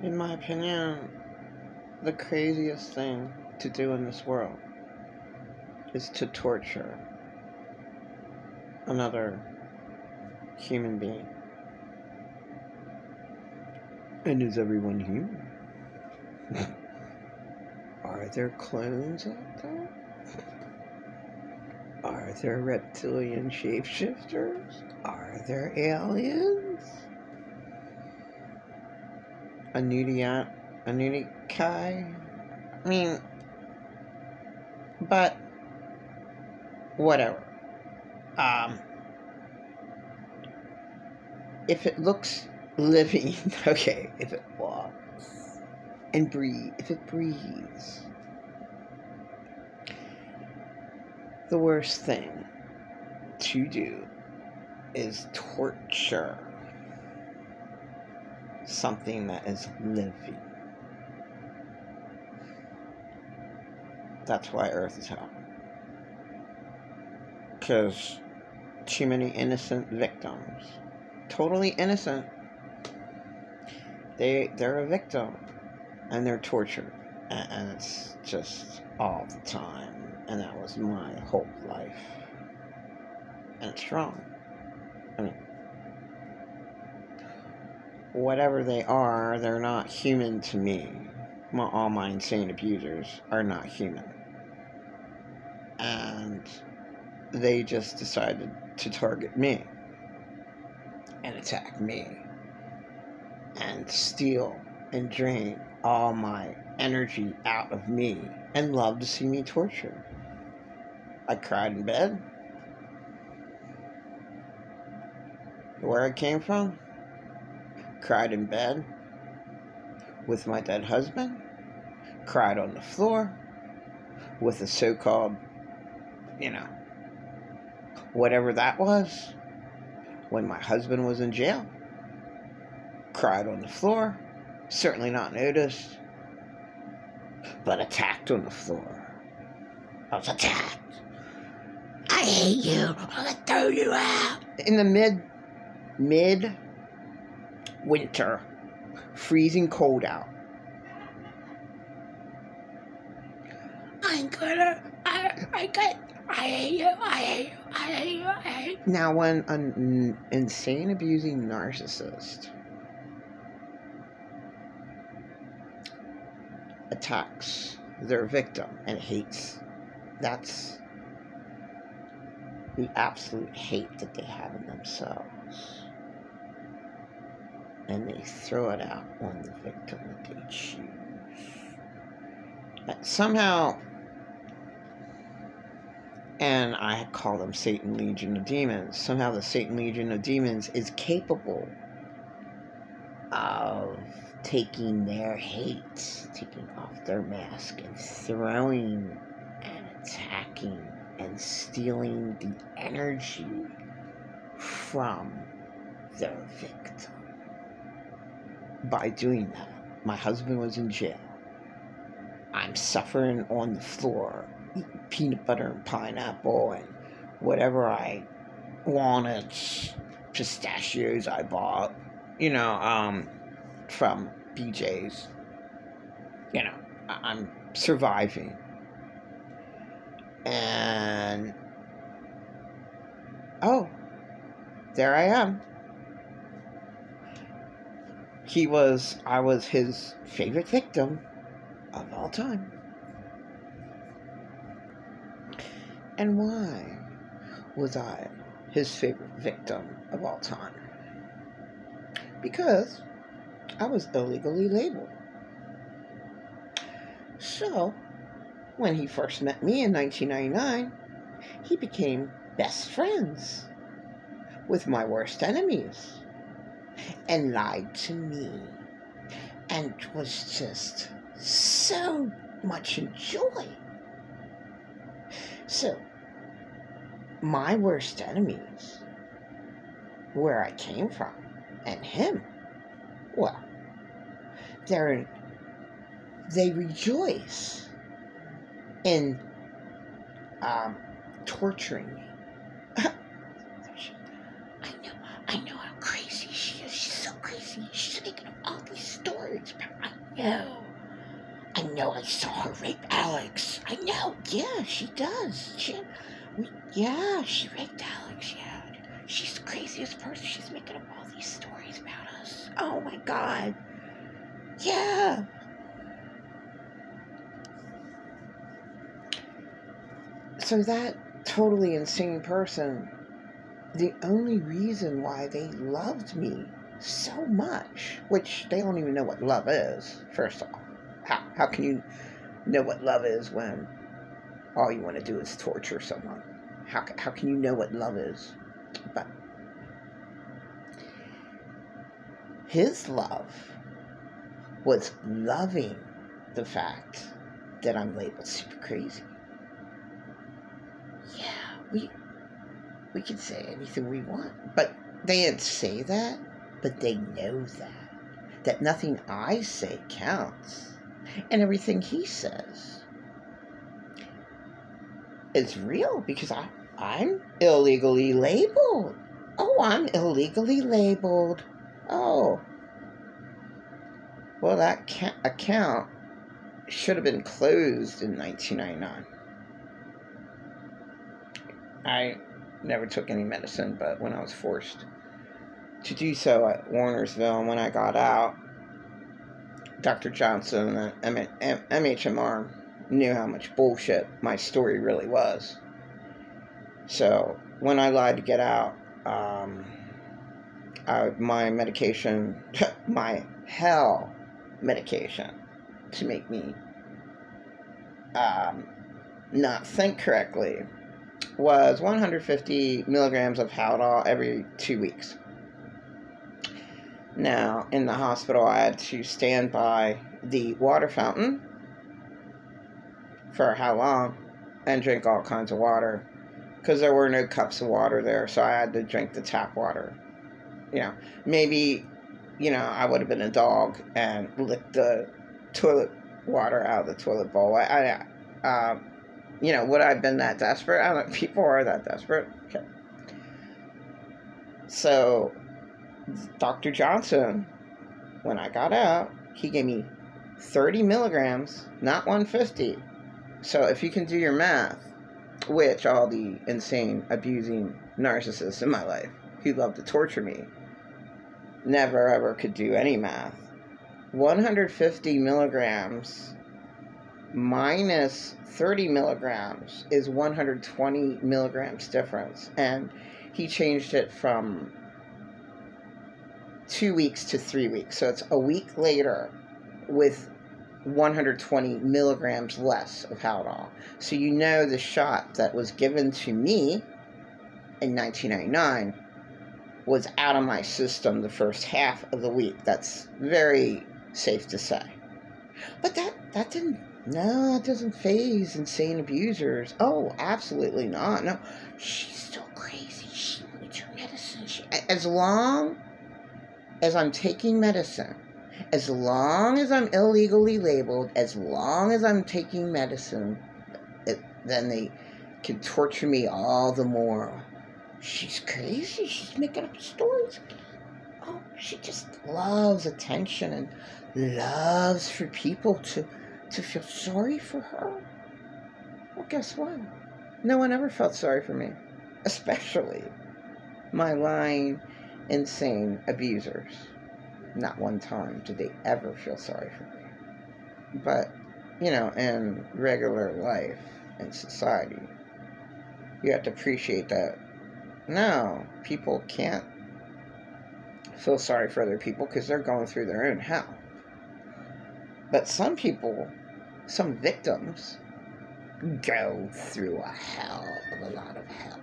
In my opinion, the craziest thing to do in this world is to torture another human being. And is everyone human? Are there clones out there? Are there reptilian shapeshifters? Are there aliens? Anunnaki? I mean, but whatever. If it looks living, okay, if it walks and breathes, if it breathes, the worst thing to do is torture something that is living. That's why Earth is hell. Because too many innocent victims, totally innocent, they're a victim and they're tortured, and it's just all the time. And that was my whole life, and it's wrong. I mean, whatever they are, they're not human to me. All my insane abusers are not human, and they just decided to target me and attack me and steal and drain all my energy out of me and love to see me tortured. I cried in bed. Where I came from, cried in bed with my dead husband, cried on the floor with a so-called, whatever that was, when my husband was in jail, cried on the floor, certainly not noticed, but attacked on the floor. I was attacked. I hate you. I'm gonna throw you out. In the mid-winter, freezing cold out. I hate you. Now, when an insane, abusing narcissist attacks their victim and hates, that's the absolute hate that they have in themselves, and they throw it out on the victim that they choose. Somehow, and I call them Satan Legion of Demons, somehow the Satan Legion of Demons is capable of taking their hate, taking off their mask, and throwing and attacking and stealing the energy from their victim. By doing that, my husband was in jail. I'm suffering on the floor, eating peanut butter and pineapple and whatever I wanted, pistachios I bought, from BJ's. I'm surviving. And there I am. I was his favorite victim of all time. And why was I his favorite victim of all time? Because I was illegally labeled. So, when he first met me in 1999, he became best friends with my worst enemies and lied to me and was just so much joy. So, my worst enemies, where I came from, and him, well, they rejoice in torturing me. I know how crazy she is. She's so crazy. She's making up all these stories about No. I know I saw her rape Alex. I know. Yeah, she does. Yeah, she raped Alex. Yeah. She's the craziest person. She's making up all these stories about us. Oh my God. Yeah. So that totally insane person, the only reason why they loved me so much, which they don't even know what love is, first off. How can you know what love is when all you want to do is torture someone? How can you know what love is? But his love was loving the fact that I'm labeled super crazy. Yeah, we can say anything we want, but they didn't say that, but they know that nothing I say counts, and everything he says is real because I'm illegally labeled. Oh, I'm illegally labeled. Oh, well, that account should have been closed in 1999. I never took any medicine, but when I was forced to do so at Warnersville, and when I got out, Dr. Johnson and MHMR knew how much bullshit my story really was. So when I lied to get out, my medication, my hell medication to make me not think correctly, was 150 milligrams of Haldol every 2 weeks. Now, in the hospital, I had to stand by the water fountain for how long and drink all kinds of water because there were no cups of water there, so I had to drink the tap water. You know, maybe, I would have been a dog and licked the toilet water out of the toilet bowl. Would I have been that desperate? I don't know. People are that desperate. Okay. So, Dr. Johnson, when I got out, he gave me 30 milligrams, not 150. So if you can do your math, which all the insane, abusing narcissists in my life who love to torture me never ever could do any math, 150 milligrams minus 30 milligrams is 120 milligrams difference. And he changed it from 2 weeks to 3 weeks. So it's a week later with 120 milligrams less of Haldol. So the shot that was given to me in 1999 was out of my system the first half of the week. That's very safe to say. But that doesn't faze insane abusers. Oh, absolutely not. No, she's still crazy. She needs her medicine. As long as I'm taking medicine, as long as I'm illegally labeled, as long as I'm taking medicine, then they can torture me all the more. She's crazy. She's making up stories. Oh, she just loves attention and loves for people to feel sorry for her. Well, guess what? No one ever felt sorry for me, especially my lying, insane abusers. Not one time did they ever feel sorry for me. But, in regular life and society, you have to appreciate that. No, people can't feel sorry for other people because they're going through their own hell. But some people, some victims, go through a lot of hell.